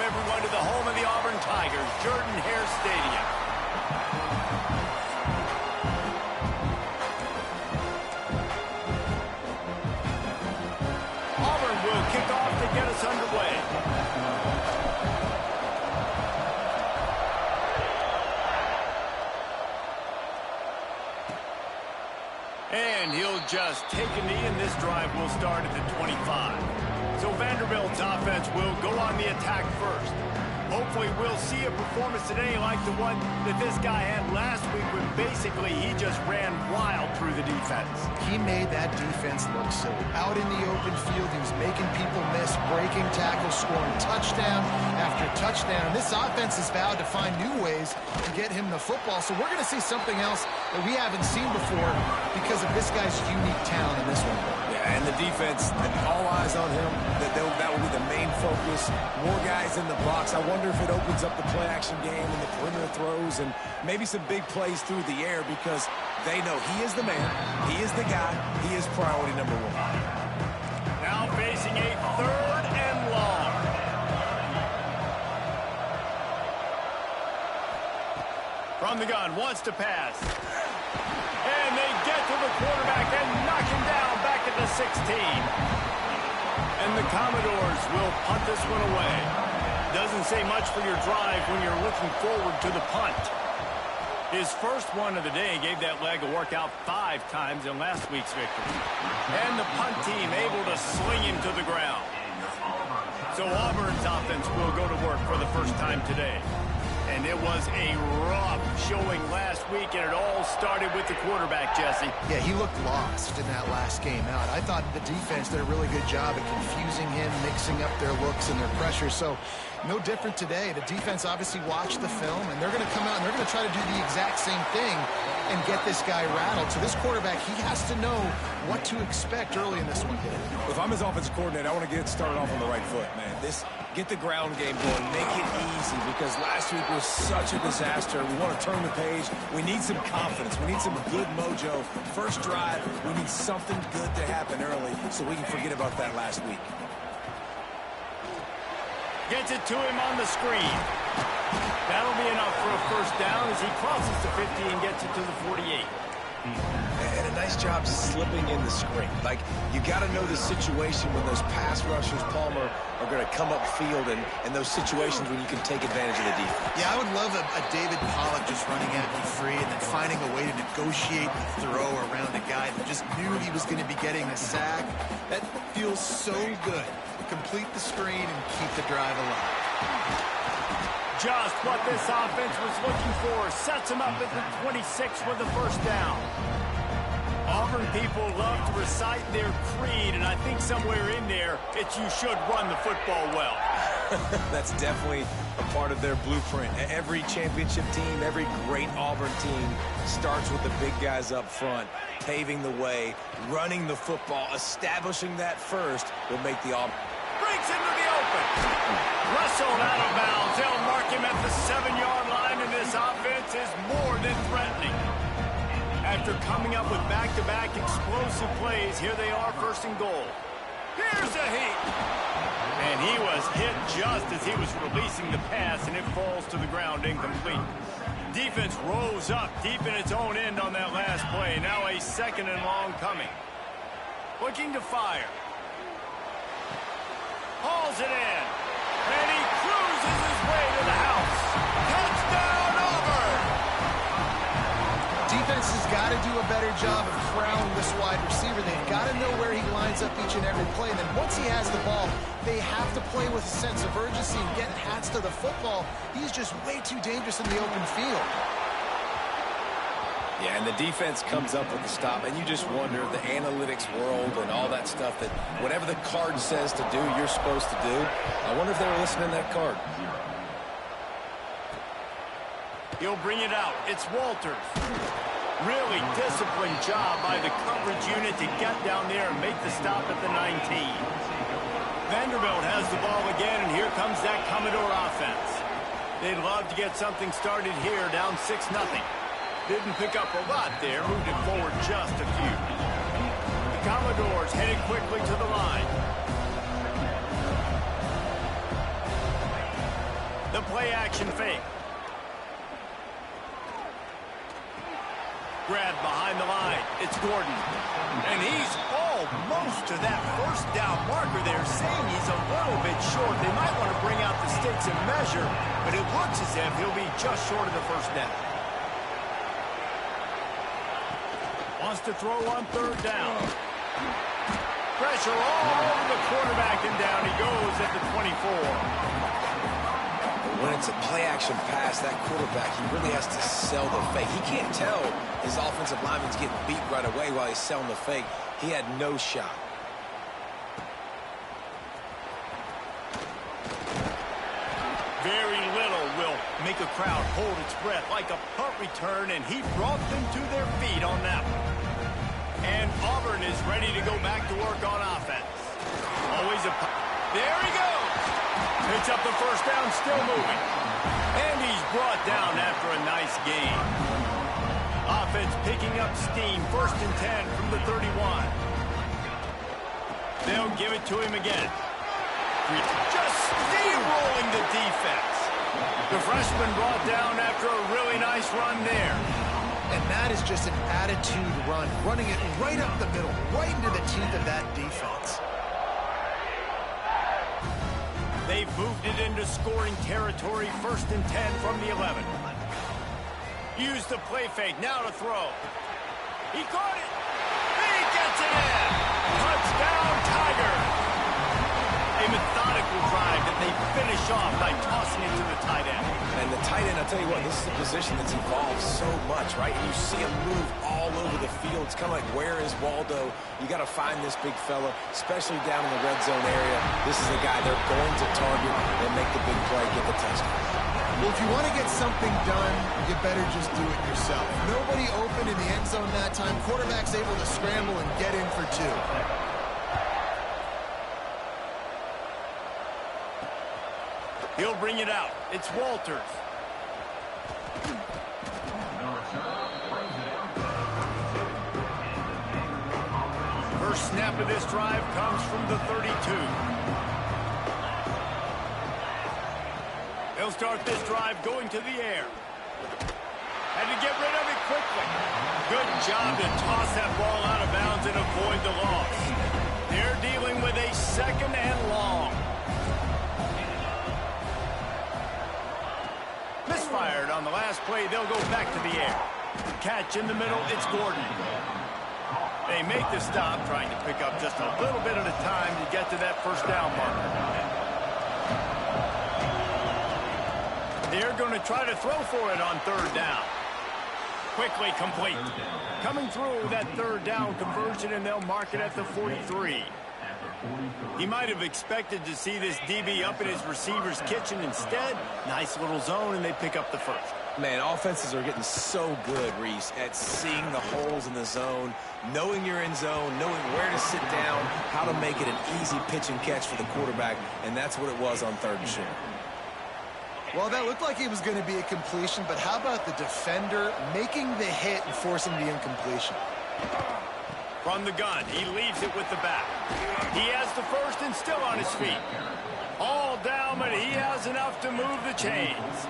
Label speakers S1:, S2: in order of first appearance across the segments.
S1: everyone, to the home of the Auburn Tigers, Jordan-Hare Stadium. Auburn will kick off to get us underway. And he'll just take a knee, and this drive will start at the 25. So Vanderbilt's offense will go on the attack first. Hopefully we'll see a performance today like the one that this guy had last week when basically he just ran wild through the defense.
S2: He made that defense look silly. Out in the open field, he was making people miss, breaking tackles, scoring touchdown after touchdown. This offense has vowed to find new ways to get him the football. So we're going to see something else that we haven't seen before because of this guy's unique talent in this one.
S3: Yeah, and the defense, all eyes on him. That will be the main focus. More guys in the box. I wonder if it opens up the play-action game and the perimeter throws and maybe some big plays through the air because they know he is the man, he is the guy, he is priority number one.
S1: Now facing a 3rd and long. From the gun, wants to pass. And they get to the quarterback and knock him down back at the 16. And the Commodores will punt this one away. Doesn't say much for your drive when you're looking forward to the punt. His first one of the day gave that leg a workout 5 times in last week's victory. And the punt team able to sling him to the ground. So Auburn's offense will go to work for the first time today. And it was a rough showing last week, and it all started with the quarterback, Jesse.
S2: Yeah, he looked lost in that last game out. I thought the defense did a really good job at confusing him, mixing up their looks and their pressure. So no different today. The defense obviously watched the film, and they're going to come out and they're going to try to do the exact same thing and get this guy rattled. So this quarterback, he has to know what to expect early in this one.
S3: If I'm his offensive coordinator, I want to get started off on the right foot, man. Get the ground game going. Make it easy because last week was such a disaster. We want to turn the page. We need some confidence. We need some good mojo. First drive, we need something good to happen early so we can forget about that last week.
S1: Gets it to him on the screen. That'll be enough for a first down as he crosses the 50 and gets it to the 48.
S3: And a nice job slipping in the screen. Like, you got to know the situation when those pass rushers, Palmer, are going to come upfield and those situations when you can take advantage of the defense.
S2: Yeah, I would love a David Pollock just running at you free and then finding a way to negotiate the throw around a guy that just knew he was going to be getting a sack. That feels so good. Complete the screen and keep the drive alive.
S1: Just what this offense was looking for. Sets him up at the 26 with the first down. Auburn people love to recite their creed, and I think somewhere in there, it's you should run the football well.
S3: That's definitely a part of their blueprint. Every championship team, every great Auburn team starts with the big guys up front, paving the way, running the football, establishing that first will make the Auburn.
S1: Breaks into the open. Wrestled out of bounds. They'll mark him at the 7-yard line, and this offense is more than threatening. After coming up with back-to-back explosive plays, here they are, 1st and goal. Here's a heat. And he was hit just as he was releasing the pass, and it falls to the ground incomplete. Defense rose up deep in its own end on that last play. Now a 2nd and long coming. Looking to fire. Hauls it in. And he cruises his way to the house. Touchdown, Auburn!
S2: Defense has got to do a better job of corralling this wide receiver. They've got to know where he lines up each and every play. And then once he has the ball, they have to play with a sense of urgency and get hats to the football. He's just way too dangerous in the open field.
S3: Yeah, and the defense comes up with the stop, and you just wonder, the analytics world and all that stuff, that whatever the card says to do, you're supposed to do. I wonder if they were listening to that card.
S1: He'll bring it out. It's Walters. Really disciplined job by the coverage unit to get down there and make the stop at the 19. Vanderbilt has the ball again, and here comes that Commodore offense. They'd love to get something started here, down 6-0. Didn't pick up a lot there, moved it forward just a few. The Commodores headed quickly to the line. The play action fake. Grab behind the line. It's Gordon. And he's almost to that first down marker there, saying he's a little bit short. They might want to bring out the sticks and measure, but it looks as if he'll be just short of the first down. Wants to throw on third down. Pressure all over the quarterback, and down he goes at the 24.
S3: When it's a play-action pass, that quarterback, he really has to sell the fake. He can't tell his offensive lineman's getting beat right away while he's selling the fake. He had no shot.
S1: Very little will make a crowd hold its breath like a punt return, and he brought them to their feet on that one. And Auburn is ready to go back to work on offense. Always a punt. There he goes. Picks up the first down, still moving. And he's brought down after a nice gain. Offense picking up steam, 1st and 10 from the 31. They'll give it to him again. Just steamrolling the defense. The freshman brought down after a really nice run there.
S2: And that is just an attitude run, running it right up the middle, right into the teeth of that defense.
S1: They've moved it into scoring territory, 1st and 10 from the 11. Use the play fake, now to throw. He caught it. He gets it in. Touchdown, Tigers. A methodical drive that they finish off by tossing it to the tight end.
S3: And the tight end, I'll tell you what, this is a position that's evolved so much, right? You see him move all over the field. It's kind of like, where is Waldo? You got to find this big fella, especially down in the red zone area. This is the guy they're going to target and make the big play, get the touchdown.
S2: Well, if you want to get something done, you better just do it yourself. Nobody open in the end zone that time. Quarterback's able to scramble and get in for 2.
S1: He'll bring it out. It's Walters. First snap of this drive comes from the 32. They'll start this drive going to the air. Had to get rid of it quickly. Good job to toss that ball out of bounds and avoid the loss. They're dealing with a 2nd and long. Misfired on the last play. They'll go back to the air. Catch in the middle. It's Gordon. They make the stop, trying to pick up just a little bit at a time to get to that first down marker. They're going to try to throw for it on 3rd down. Quickly complete. Coming through that 3rd down conversion, and they'll mark it at the 43. He might have expected to see this DB up in his receiver's kitchen. Instead, nice little zone, and they pick up the first.
S3: Man, offenses are getting so good, Reese, at seeing the holes in the zone, knowing you're in zone, knowing where to sit down, how to make it an easy pitch and catch for the quarterback, and that's what it was on 3rd and short.
S2: Well, that looked like it was going to be a completion, but how about the defender making the hit and forcing the incompletion?
S1: From the gun, he leaves it with the back. He has the first and still on his feet. All down, but he has enough to move the chains.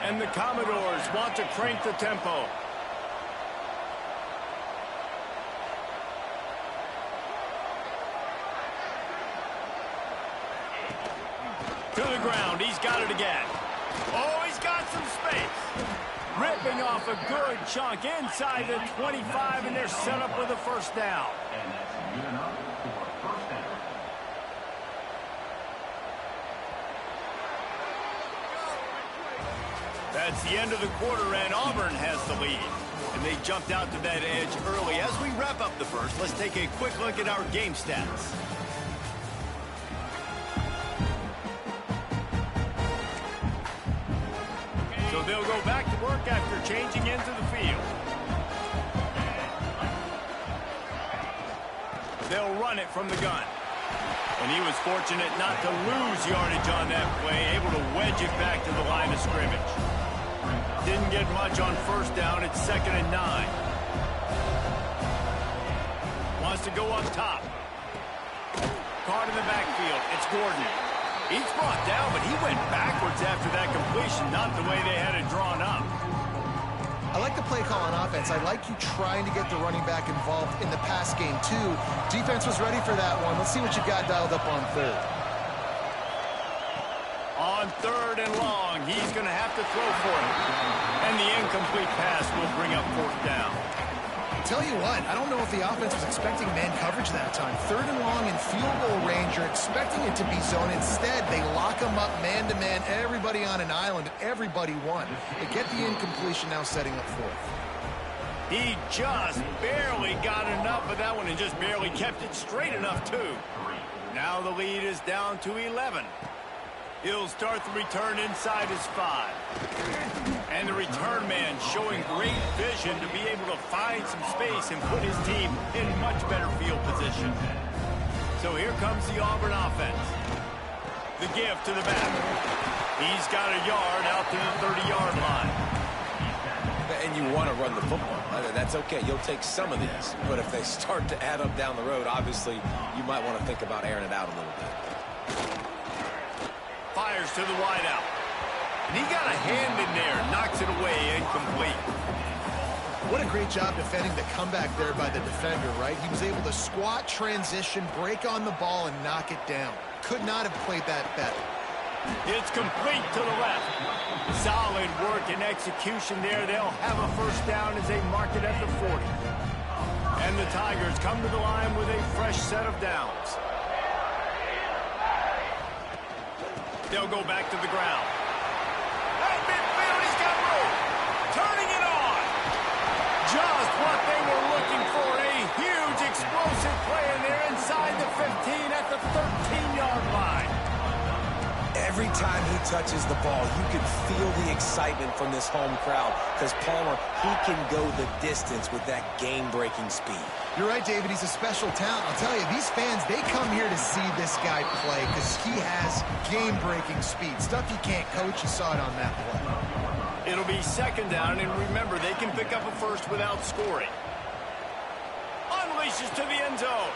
S1: And the Commodores want to crank the tempo. To the ground, he's got it again. Oh, he's got some space. Ripping off a good chunk inside the 25, and they're set up with a first down. That's the end of the quarter, and Auburn has the lead. And they jumped out to that edge early. As we wrap up the first, let's take a quick look at our game stats. So they'll go back to work after changing into the field. They'll run it from the gun. And he was fortunate not to lose yardage on that play, able to wedge it back to the line of scrimmage. Didn't get much on first down. It's 2nd and 9. Wants to go up top. Card in the backfield. It's Gordon. He's brought down, but he went backwards yards after that completion, not the way they had it drawn up.
S2: I like the play call on offense. I like you trying to get the running back involved in the pass game, too. Defense was ready for that one. Let's see what you got dialed up on third.
S1: On 3rd and long, he's going to have to throw for it. And the incomplete pass will bring up 4th down.
S2: Tell you what, I don't know if the offense was expecting man coverage that time. 3rd and long in field goal range, you're expecting it to be zone. Instead, they lock them up man-to-man, everybody on an island, everybody won. They get the incompletion, now setting up 4th.
S1: He just barely got enough of that one and just barely kept it straight enough, too. Now the lead is down to 11. He'll start the return inside his 5. And the return man showing great vision to be able to find some space and put his team in much better field position. So here comes the Auburn offense. The give to the back. He's got a yard out to the 30-yard line.
S3: And you want to run the football. That's okay. You'll take some of these. But if they start to add up down the road, obviously, you might want to think about airing it out a little bit.
S1: Fires to the wideout. And he got a hand in there, knocks it away, incomplete.
S2: What a great job defending the comeback there by the defender, right? He was able to squat, transition, break on the ball, and knock it down. Could not have played that better.
S1: It's complete to the left. Solid work and execution there. They'll have a 1st down as they mark it at the 40. And the Tigers come to the line with a fresh set of downs. They'll go back to the ground. At midfield, he's got room. Turning it on. Just what they were looking for. A huge explosive play in there inside the 15 at the 13-yard line.
S3: Every time he touches the ball, you can feel the excitement from this home crowd because Palmer, he can go the distance with that game-breaking speed.
S2: You're right, David. He's a special talent. I'll tell you, these fans, they come here to see this guy play because he has game-breaking speed. Stuff you can't coach. You saw it on that play.
S1: It'll be 2nd down, and remember, they can pick up a 1st without scoring. Unleashes to the end zone.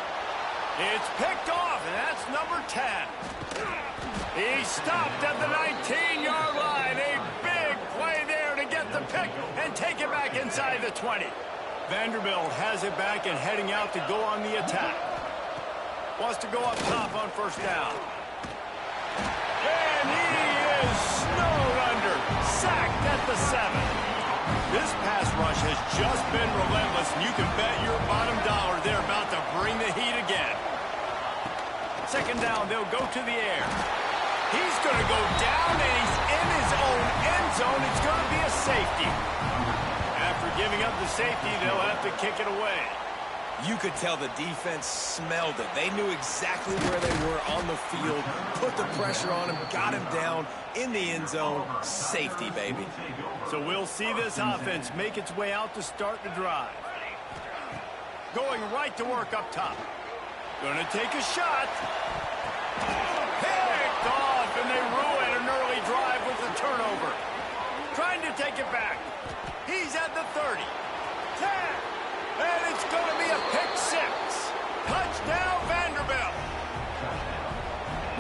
S1: It's picked off, and that's number 10. He stopped at the 19-yard line. A big play there to get the pick and take it back inside the 20. Vanderbilt has it back and heading out to go on the attack. Wants to go up top on 1st down. And he is snowed under. Sacked at the 7. This pass rush has just been relentless, and you can bet your bottom dollar they're about to bring the heat again. 2nd down, they'll go to the air. He's going to go down, and he's in his own end zone. It's going to be a safety. After giving up the safety, they'll have to kick it away.
S3: You could tell the defense smelled it. They knew exactly where they were on the field, put the pressure on him, got him down in the end zone. Safety, baby.
S1: So we'll see this offense make its way out to start the drive. Going right to work up top. Going to take a shot. Picked off, and they ruin an early drive with the turnover. Trying to take it back. He's at the 30. 10. And it's going to be a pick 6. Touchdown, Vanderbilt.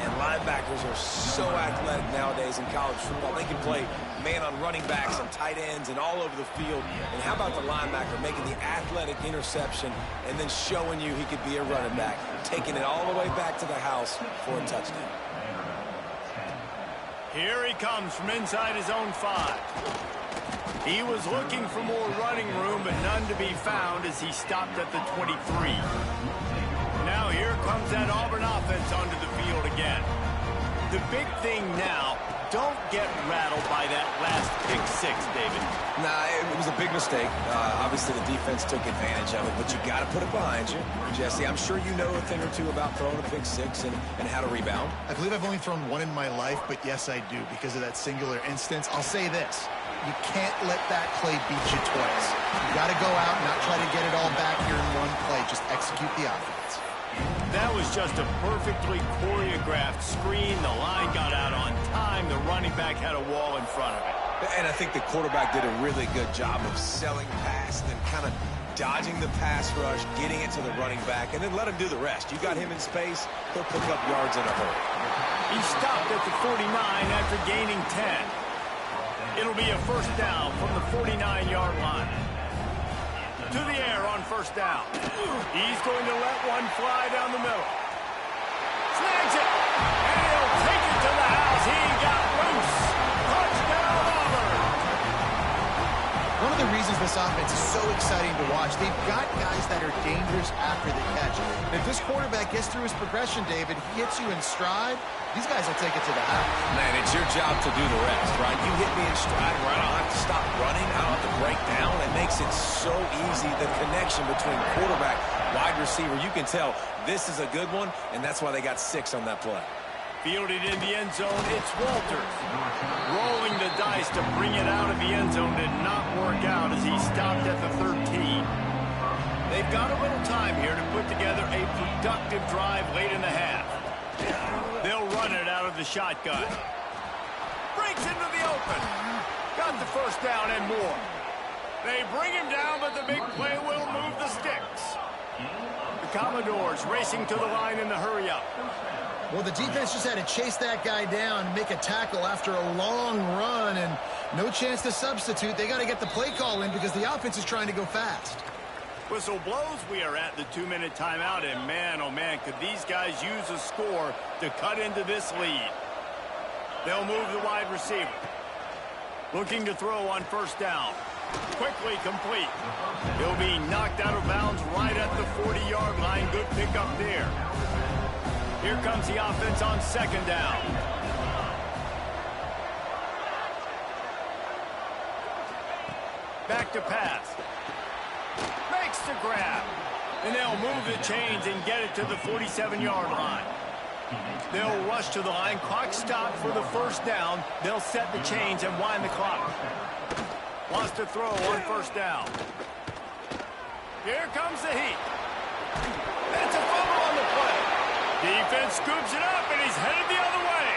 S3: And linebackers are so athletic nowadays in college football. They can play man on running backs and tight ends and all over the field. And how about the linebacker making the athletic interception and then showing you he could be a running back, taking it all the way back to the house for a touchdown.
S1: Here he comes from inside his own 5. He was looking for more running room, but none to be found as he stopped at the 23. Now here comes that Auburn offense onto the field again. The big thing now, don't get rattled by that last pick 6, David.
S3: Nah, it was a big mistake. Obviously, the defense took advantage of it, but you got to put it behind you. Jesse, I'm sure you know a thing or two about throwing a pick 6 and how to rebound.
S2: I believe I've only thrown one in my life, but yes, I do because of that singular instance. I'll say this. You can't let that play beat you twice. You got to go out and not try to get it all back here in one play. Just execute the offense.
S1: That was just a perfectly choreographed screen. The line got out on time. The running back had a wall in front of it.
S3: And I think the quarterback did a really good job of selling past and kind of dodging the pass rush, getting it to the running back, and then let him do the rest. You got him in space, he'll pick up yards in a hurry.
S1: He stopped at the 49 after after gaining 10. It'll be a first down from the 49-yard line. To the air on first down. He's going to let one fly down the middle. Snags it. And he'll take it to the house. He got loose. Touchdown, Auburn.
S2: One of the reasons this offense is so exciting to watch, they've got guys that are dangerous after the catch. And if this quarterback gets through his progression, David, he hits you in stride, these guys will take it to the house.
S3: Man, it's your job to do the rest, right? You hit me in stride where I don't have to stop running. I don't have to break down. It makes it so easy, the connection between quarterback, wide receiver. You can tell this is a good one, and that's why they got 6 on that play.
S1: Fielded in the end zone, it's Walters. Rolling the dice to bring it out of the end zone did not work out as he stopped at the 13. They've got a little time here to put together a productive drive late in the half. They'll run it out of the shotgun. Breaks into the open. Got the first down and more. They bring him down, but the big play will move the sticks. The Commodores racing to the line in the hurry-up.
S2: Well, the defense just had to chase that guy down and make a tackle after a long run, and no chance to substitute. They got to get the play call in because the offense is trying to go fast.
S1: Whistle blows. We are at the 2-minute timeout, and man, oh man, could these guys use a score to cut into this lead. They'll move the wide receiver. Looking to throw on first down. Quickly complete. He'll be knocked out of bounds right at the 40-yard line. Good pickup there. Here comes the offense on second down. Back to pass. Makes the grab. And they'll move the chains and get it to the 47-yard line. They'll rush to the line. Clock stopped for the first down. They'll set the chains and wind the clock. Wants to throw on first down. Here comes the heat. And it's a fumble on the play. Defense scoops it up, and he's headed the other way.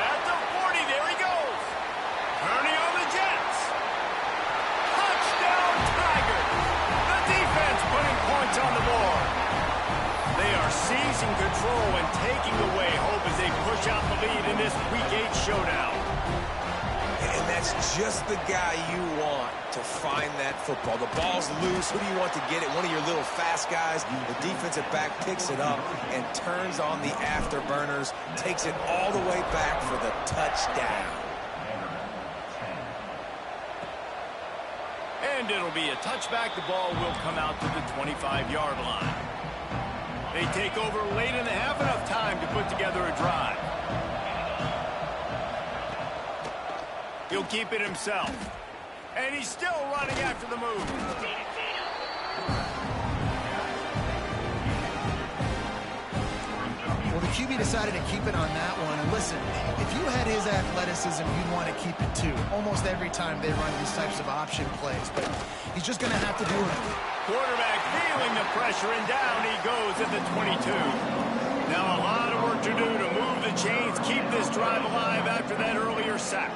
S1: At the 40, there he goes. Turning on the Jets. Touchdown, Tigers. The defense putting points on the board. They are seizing control and taking away hope as they push out the lead in this Week 8 showdown.
S3: And that's just the guy you want to find that football. The ball's loose. Who do you want to get it? One of your little fast guys. The defensive back picks it up and turns on the afterburners, takes it all the way back for the touchdown.
S1: And it'll be a touchback. The ball will come out to the 25-yard line. They take over late in the half, enough time to put together a drive. He'll keep it himself. And he's still running after the move.
S2: Well, the QB decided to keep it on that one. And listen, if you had his athleticism, you'd want to keep it too. Almost every time they run these types of option plays. But he's just going to have to do it.
S1: Quarterback feeling the pressure, and down he goes at the 22. Now a lot of work to do to move the chains, keep this drive alive after that earlier sack.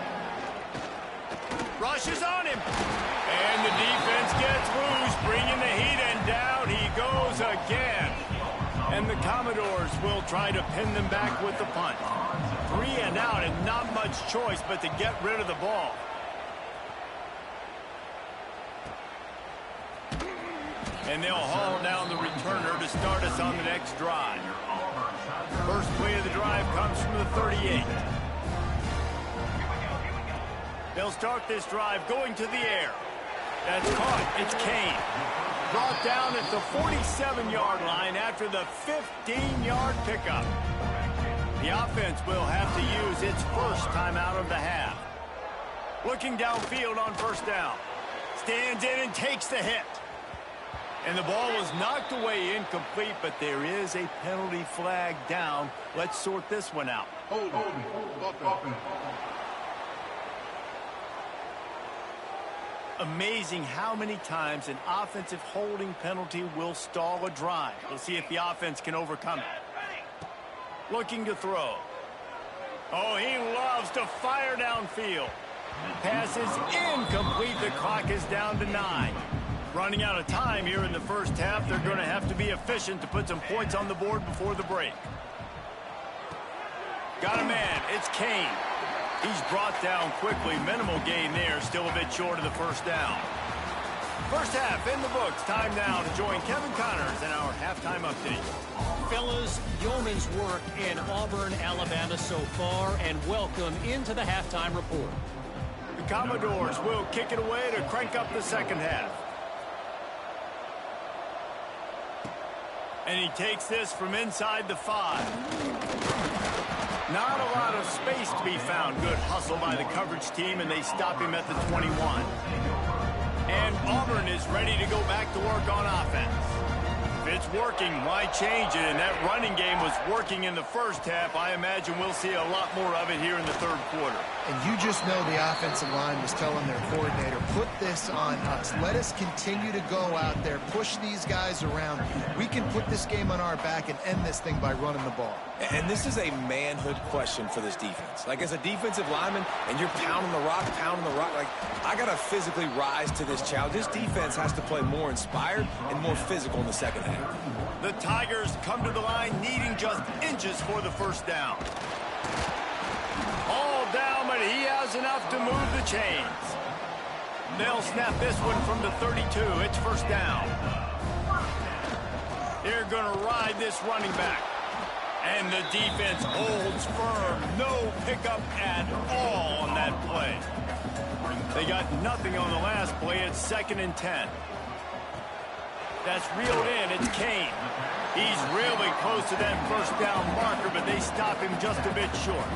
S1: Rushes on him. And the defense gets loose, bringing the heat, and down he goes again. And the Commodores will try to pin them back with the punt. 3 and out, and not much choice but to get rid of the ball. And they'll haul down the returner to start us on the next drive. First play of the drive comes from the 38. They'll start this drive going to the air. That's caught. It's Kane. Brought down at the 47-yard line after the 15-yard pickup. The offense will have to use its first timeout of the half. Looking downfield on first down. Stands in and takes the hit. And the ball was knocked away incomplete, but there is a penalty flag down. Let's sort this one out. Amazing how many times an offensive holding penalty will stall a drive. We'll see if the offense can overcome it. Looking to throw. Oh, he loves to fire downfield. Pass is incomplete. The clock is down to 9. Running out of time here in the first half. They're going to have to be efficient to put some points on the board before the break. Got a man. It's Kane. He's brought down quickly. Minimal gain there. Still a bit short of the first down. First half in the books. Time now to join Kevin Connors in our halftime update.
S4: Fellas, yeoman's work in Auburn, Alabama so far, and welcome into the halftime report.
S1: The Commodores will kick it away to crank up the second half. And he takes this from inside the 5. Not a lot of space to be found. Good hustle by the coverage team, and they stop him at the 21. And Auburn is ready to go back to work on offense. If it's working, why change it? And that running game was working in the first half. I imagine we'll see a lot more of it here in the third quarter.
S2: And you just know the offensive line was telling their coordinator, put this on us. Let us continue to go out there, push these guys around. We can put this game on our back and end this thing by running the ball.
S3: And this is a manhood question for this defense. Like, as a defensive lineman, and you're pounding the rock, like, I got to physically rise to this challenge. This defense has to play more inspired and more physical in the second half.
S1: The Tigers come to the line needing just inches for the first down. All down, but he has enough to move the chains. They'll snap this one from the 32. It's first down. They're going to ride this running back. And the defense holds firm. No pickup at all on that play. They got nothing on the last play. It's 2nd and 10. That's reeled in. It's Kane. He's really close to that first down marker, but they stop him just a bit short.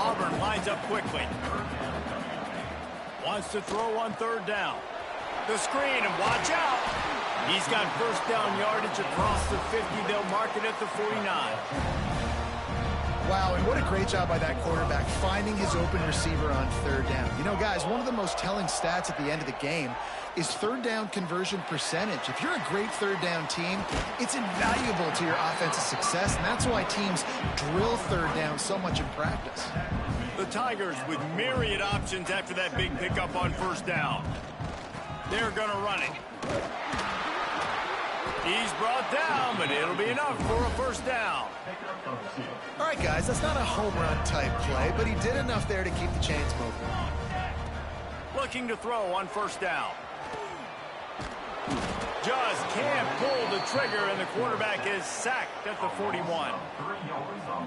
S1: Auburn lines up quickly. Wants to throw on third down. The screen, and watch out. He's got first down yardage across the 50. They'll mark it at the 49.
S2: Wow, and what a great job by that quarterback finding his open receiver on third down. You know, guys, one of the most telling stats at the end of the game is third down conversion percentage. If you're a great third down team, it's invaluable to your offensive success, and that's why teams drill third down so much in practice.
S1: The Tigers with myriad options after that big pickup on first down. They're going to run it. He's brought down, but it'll be enough for a first down.
S2: All right, guys, that's not a home run type play, but he did enough there to keep the chains moving.
S1: Looking to throw on first down. Just can't pull the trigger, and the quarterback is sacked at the 41.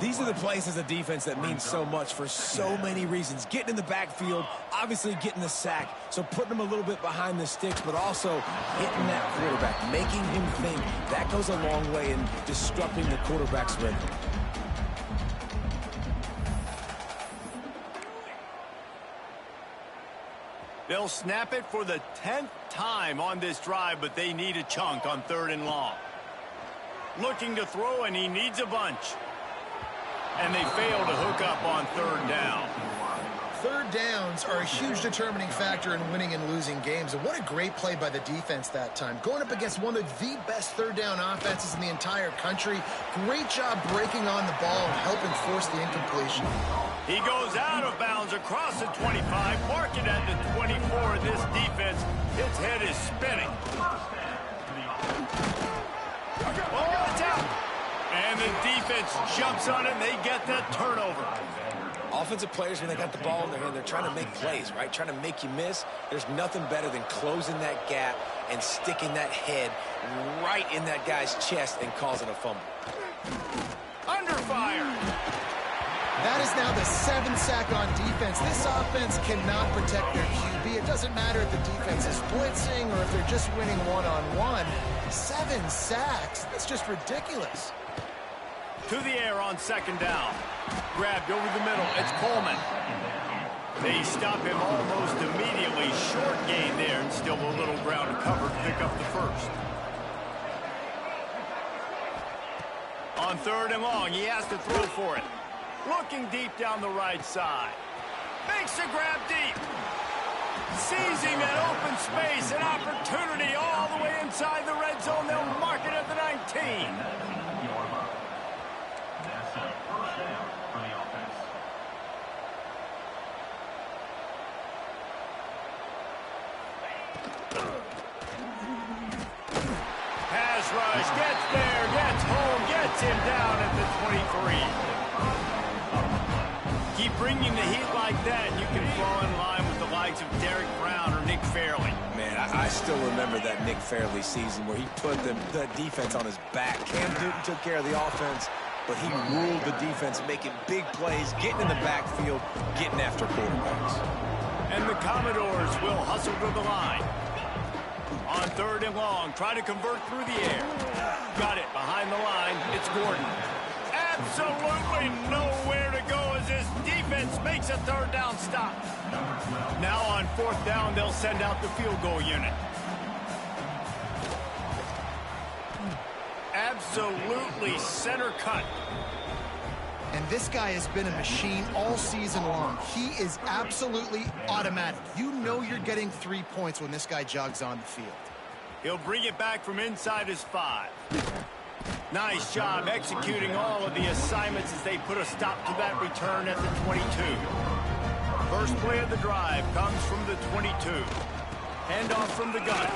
S3: These are the plays as a defense that mean so much for so many reasons. Getting in the backfield, obviously getting the sack, so putting him a little bit behind the sticks, but also hitting that quarterback, making him think. That goes a long way in disrupting the quarterback's rhythm.
S1: They'll snap it for the 10th time on this drive, but they need a chunk on 3rd and long. Looking to throw, and he needs a bunch. And they fail to hook up on 3rd down.
S2: Third downs are a huge determining factor in winning and losing games. And what a great play by the defense that time. Going up against one of the best third down offenses in the entire country. Great job breaking on the ball and helping force the incompletion.
S1: He goes out of bounds across the 25, mark it at the 24. This defense, its head is spinning. Oh, it's out. And the defense jumps on it, and they get that turnover.
S3: Offensive players, when they got the ball in their hand, they're trying to make plays, right? Trying to make you miss. There's nothing better than closing that gap and sticking that head right in that guy's chest and causing a fumble.
S1: Under fire.
S2: That is now the 7th sack on defense. This offense cannot protect their QB. It doesn't matter if the defense is blitzing or if they're just winning one-on-one. 7 sacks. That's just ridiculous.
S1: To the air on 2nd down. Grabbed over the middle. It's Coleman. They stop him almost immediately. Short gain there, and still a little ground to cover to pick up the first. On 3rd and long, he has to throw for it. Looking deep down the right side. Makes a grab deep. Seizing that open space, an opportunity all the way inside the red zone. They'll mark it at the 19. Pass rush, gets there, gets home, gets him down at the 23. Keep bringing the heat like that, and you can fall in line with the likes of Derek Brown or Nick Fairley.
S3: Man, I still remember that Nick Fairley season where he put the defense on his back. Cam Newton took care of the offense, but he ruled the defense, making big plays, getting in the backfield, getting after quarterbacks.
S1: And the Commodores will hustle to the line. On 3rd and long, try to convert through the air. Got it behind the line. It's Gordon. Absolutely nowhere to go as this defense makes a 3rd down stop. Now on 4th down, they'll send out the field goal unit. Absolutely center cut.
S2: And this guy has been a machine all season long. He is absolutely automatic. You know you're getting 3 points when this guy jogs on the field.
S1: He'll bring it back from inside his 5. Nice job executing all of the assignments as they put a stop to that return at the 22. First play of the drive comes from the 22. Handoff from the gun.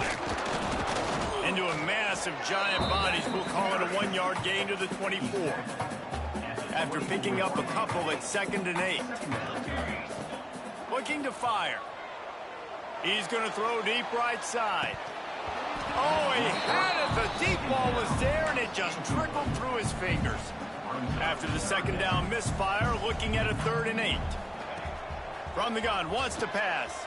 S1: Into a mass of giant bodies, we'll call it a 1-yard gain to the 24. After picking up a couple at 2nd and 8. Looking to fire. He's going to throw deep right side. Oh, he had it. The deep ball was there, and it just trickled through his fingers. After the 2nd down misfire, looking at a 3rd and 8. From the gun, wants to pass.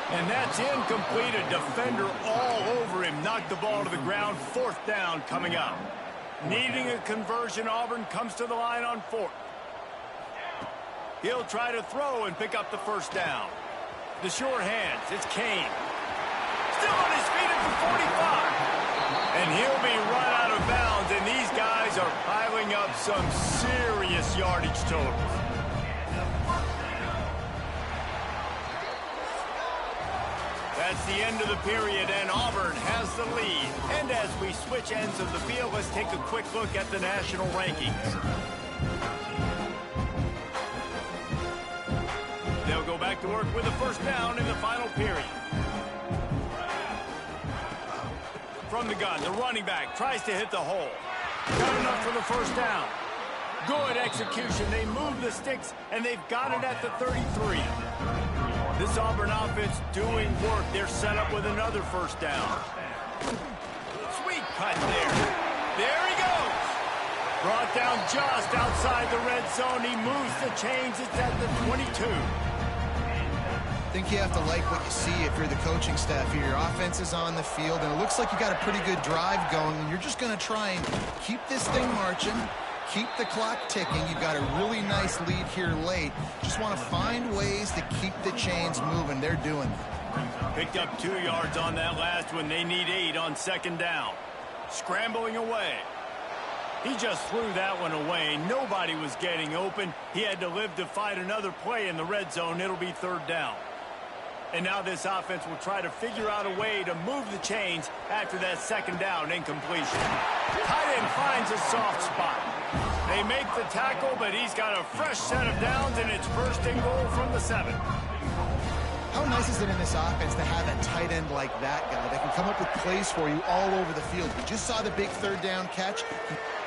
S1: And that's incomplete. A defender all over him. Knocked the ball to the ground. 4th down coming up. Needing a conversion, Auburn comes to the line on 4th. He'll try to throw and pick up the 1st down. The sure hands, it's Kane. Still on his feet at the 45. And he'll be run out of bounds, and these guys are piling up some serious yardage totals. That's the end of the period, and Auburn has the lead. And as we switch ends of the field, let's take a quick look at the national rankings. They'll go back to work with a 1st down in the final period. From the gun, the running back tries to hit the hole. Got enough for the 1st down. Good execution. They move the sticks, and they've got it at the 33. This Auburn offense doing work. They're set up with another 1st down. Sweet cut there. There he goes. Brought down just outside the red zone. He moves the chains. It's at the 22.
S2: I think you have to like what you see if you're the coaching staff here. Your offense is on the field, and it looks like you got a pretty good drive going, and you're just going to try and keep this thing marching, keep the clock ticking. You've got a really nice lead here late. Just want to find ways to keep the chains moving. They're doing it.
S1: Picked up 2 yards on that last one. They need 8 on 2nd down. Scrambling away. He just threw that one away. Nobody was getting open. He had to live to fight another play in the red zone. It'll be 3rd down. And now this offense will try to figure out a way to move the chains after that 2nd down incompletion. Tight end finds a soft spot. They make the tackle, but he's got a fresh set of downs, and it's 1st and goal from the 7.
S2: How nice is it in this offense to have a tight end like that guy that can come up with plays for you all over the field? We just saw the big 3rd down catch.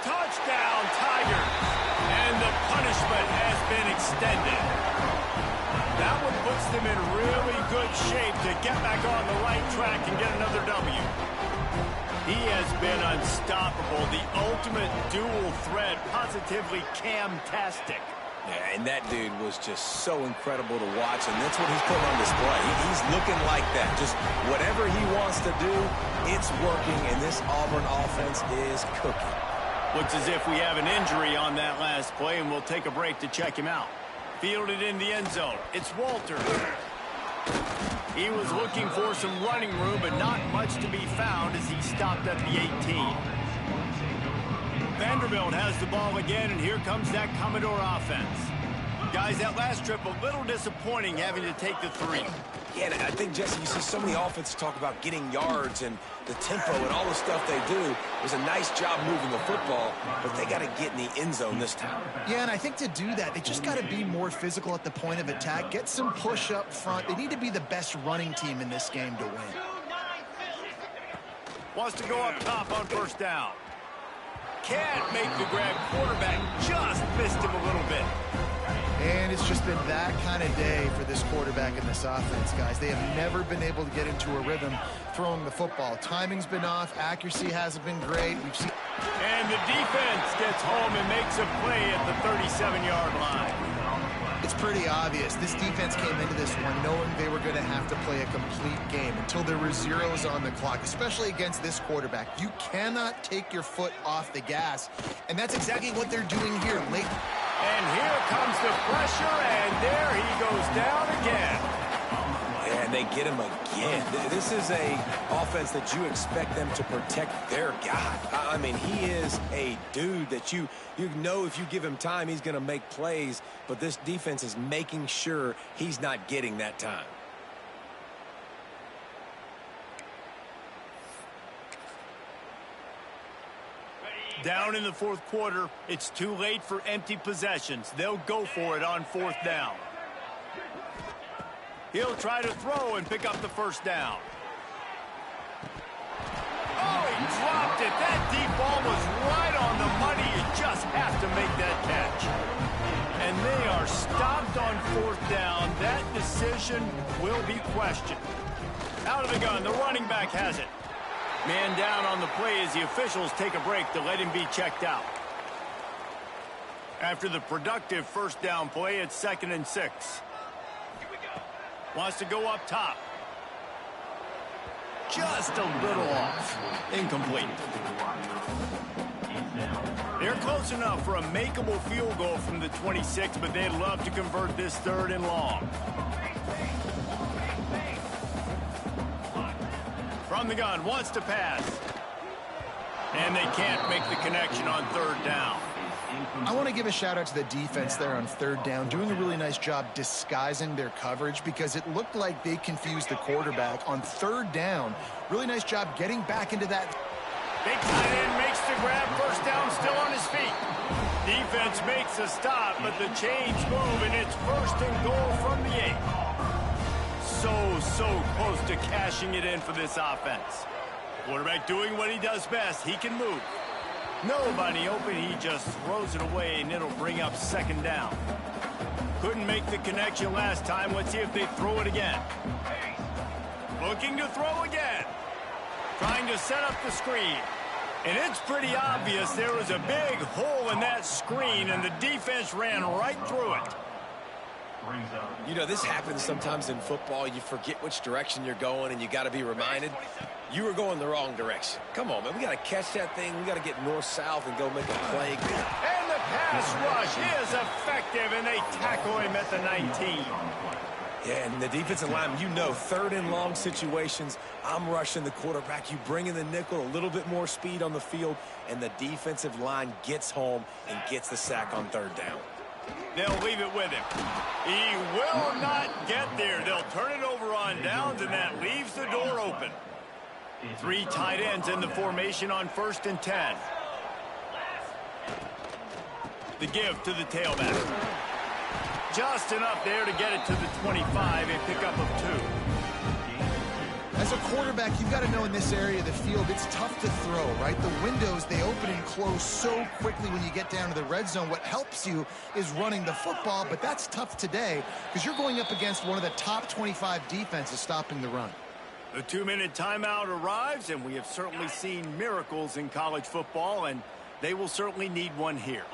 S1: Touchdown, Tigers! And the punishment has been extended. That one puts them in really good shape to get back on the right track and get another W. He has been unstoppable, the ultimate dual threat, positively Cam-tastic.
S3: Yeah, and that dude was just so incredible to watch, and that's what he's putting on display. He's looking like that. Just whatever he wants to do, it's working, and this Auburn offense is cooking.
S1: Looks as if we have an injury on that last play, and we'll take a break to check him out. Fielded in the end zone. It's Walter. He was looking for some running room, but not much to be found as he stopped at the 18. Vanderbilt has the ball again, and here comes that Commodore offense. Guys, that last trip, a little disappointing having to take the 3.
S3: Yeah, and I think, Jesse, you see so many offenses talk about getting yards and the tempo and all the stuff they do. It was a nice job moving the football, but they got to get in the end zone this time.
S2: Yeah, and I think to do that, they just got to be more physical at the point of attack, get some push up front. They need to be the best running team in this game to win.
S1: Wants to go up top on 1st down. Can't make the grab. Quarterback just missed him a little bit.
S2: it's just been that kind of day for this quarterback and this offense, guys. They have never been able to get into a rhythm throwing the football. Timing's been off. Accuracy hasn't been great. We've seen.
S1: And the defense gets home and makes a play at the 37-yard line.
S2: It's pretty obvious. This defense came into this one knowing they were going to have to play a complete game until there were zeros on the clock, especially against this quarterback. You cannot take your foot off the gas, and that's exactly what they're doing here late.
S1: And here comes the pressure, and there he goes down again.
S3: And they get him again. This is a offense that you expect them to protect their guy. I mean, he is a dude that you know if you give him time, he's going to make plays. But this defense is making sure he's not getting that time.
S1: Down in the fourth quarter, it's too late for empty possessions. They'll go for it on fourth down. He'll try to throw and pick up the first down. Oh, he dropped it. That deep ball was right on the money. You just have to make that catch. And they are stopped on fourth down. That decision will be questioned. Out of the gun, the running back has it. Man down on the play as the officials take a break to let him be checked out. After the productive first down play, it's 2nd and 6. Wants to go up top. Just a little off. Incomplete. They're close enough for a makeable field goal from the 26, but they'd love to convert this 3rd and long. From the gun, wants to pass. And they can't make the connection on 3rd down.
S2: I want to give a shout out to the defense there on 3rd down, doing a really nice job disguising their coverage because it looked like they confused the quarterback on 3rd down. Really nice job getting back into that.
S1: Big tight end makes the grab, first down, still on his feet. Defense makes a stop, but the chains move, and it's 1st and goal from the 8. So close to cashing it in for this offense. Quarterback doing what he does best. He can move. Nobody open, he just throws it away, and it'll bring up 2nd down. Couldn't make the connection last time. Let's see if they throw it again. Looking to throw again. Trying to set up the screen. And it's pretty obvious there was a big hole in that screen, and the defense ran right through it.
S3: You know, this happens sometimes in football. You forget which direction you're going, and you got to be reminded you were going the wrong direction. Come on, man. We got to catch that thing. We got to get north-south and go make a play.
S1: And the pass rush is effective, and they tackle him at the 19.
S3: Yeah, and the defensive lineman, you know, 3rd and long situations, I'm rushing the quarterback. You bring in the nickel, a little bit more speed on the field, and the defensive line gets home and gets the sack on 3rd down.
S1: They'll leave it with him. He will not get there. They'll turn it over on downs, and that leaves the door open. 3 tight ends in the formation on 1st and 10. The give to the tailback. Just enough there to get it to the 25, a pickup of 2.
S2: As a quarterback, you've got to know in this area of the field, it's tough to throw, right? The windows, they open and close so quickly when you get down to the red zone. What helps you is running the football, but that's tough today because you're going up against one of the top 25 defenses stopping the run.
S1: The 2-minute timeout arrives, and we have certainly seen miracles in college football, and they will certainly need one here.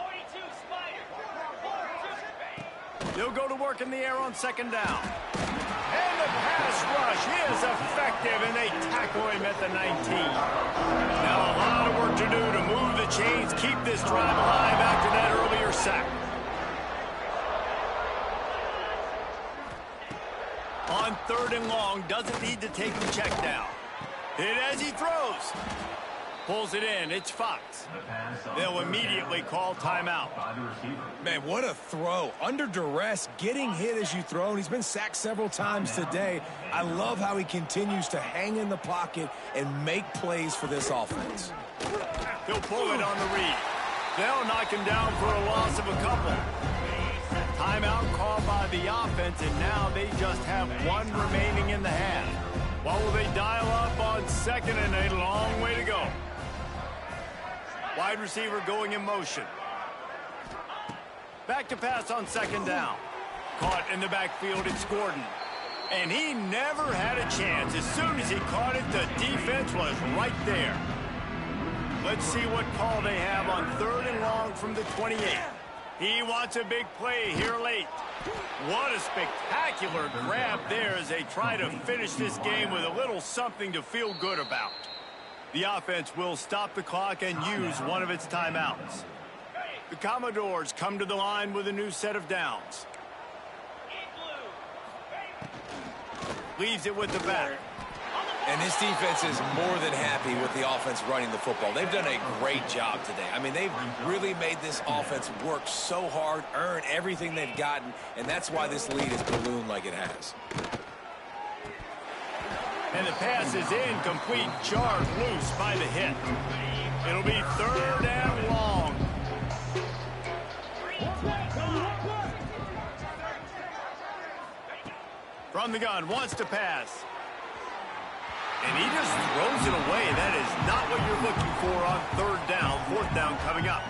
S1: They'll go to work in the air on 2nd down. And the pass rush is effective, and they tackle him at the 19. Now a lot of work to do to move the chains, keep this drive alive after that earlier sack. On 3rd and long, doesn't need to take the check down. Hit as he throws. Pulls it in. It's Fox. They'll immediately call timeout.
S3: Man, what a throw. Under duress, getting hit as you throw. And he's been sacked several times today. I love how he continues to hang in the pocket and make plays for this offense.
S1: He'll pull it on the read. They'll knock him down for a loss of a couple. Timeout called by the offense, and now they just have 1 remaining in the half. What will they dial up on 2nd and a long way to go? Wide receiver going in motion. Back to pass on 2nd down. caught in the backfield. It's Gordon. And he never had a chance. As soon as he caught it, the defense was right there. Let's see what call they have on 3rd and long from the 28. He wants a big play here late. What a spectacular grab there as they try to finish this game with a little something to feel good about. The offense will stop the clock and use one of its timeouts. The Commodores come to the line with a new set of downs. Leaves it with the back.
S3: And this defense is more than happy with the offense running the football. They've done a great job today. I mean, they've really made this offense work so hard, earn everything they've gotten, and that's why this lead has ballooned like it has.
S1: And the pass is incomplete, jarred loose by the hit. It'll be 3rd and long. From the gun, wants to pass. And he just throws it away. That is not what you're looking for on 3rd down, 4th down coming up.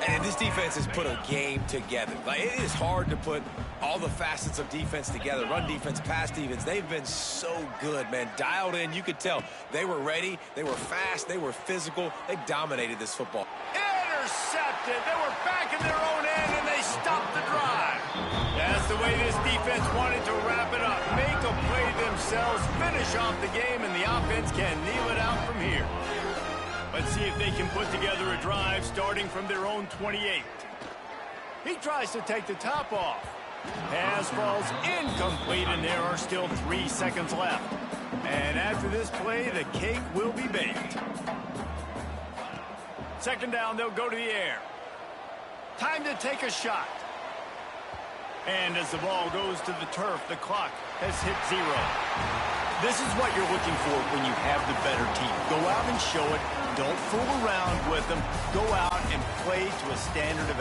S3: And this defense has put a game together. Like, it is hard to put all the facets of defense together. Run defense, pass defense. They've been so good, man. Dialed in. You could tell they were ready. They were fast. They were physical. They dominated this football.
S1: Intercepted. They were back in their own end, and they stopped the drive. That's the way this defense wanted to wrap it up. Make a play themselves, finish off the game, and the offense can kneel it out from here. Let's see if they can put together a drive starting from their own 28. He tries to take the top off. Pass falls incomplete, and there are still 3 seconds left. And after this play, the cake will be baked. 2nd down, they'll go to the air. Time to take a shot. And as the ball goes to the turf, the clock has hit 0. This is what you're looking for when you have the better team. Go out and show it. Don't fool around with them. Go out and play to a standard of